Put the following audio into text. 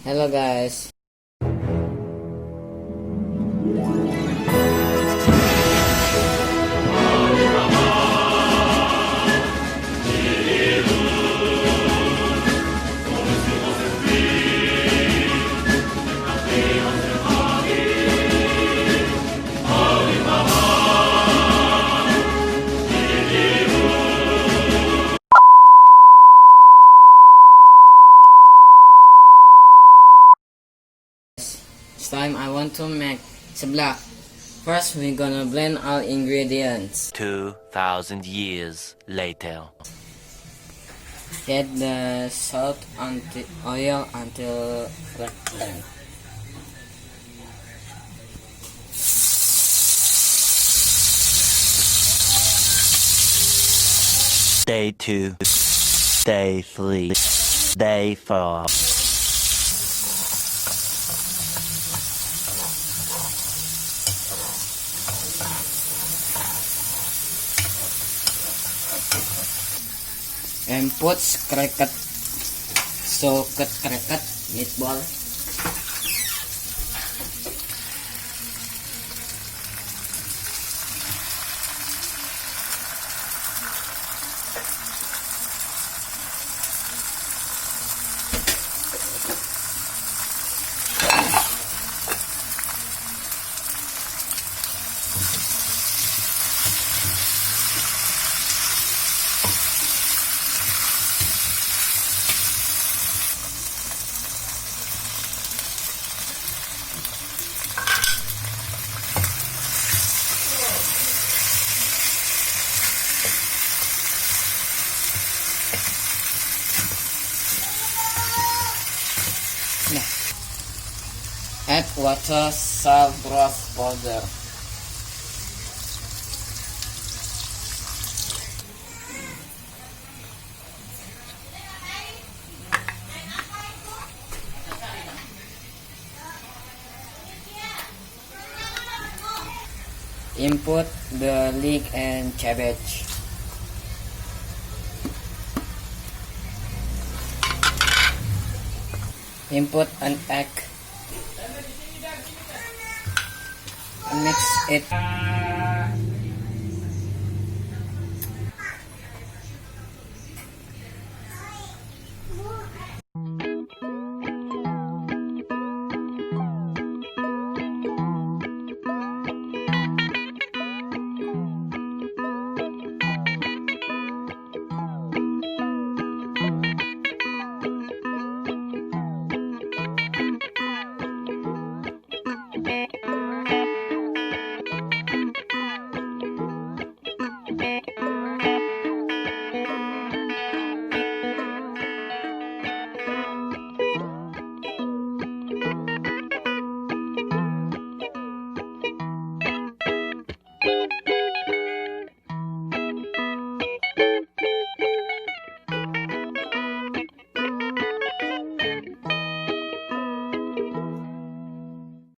Hello guys. This time I want to make seblak. First we're gonna blend all ingredients. 2,000 years later. Add the salt and oil until blend. Day 2, Day 3, Day 4. And put cracked cracked meatball. Add water, salt, broth powder. Input the leek and cabbage. Input an egg. Mix it.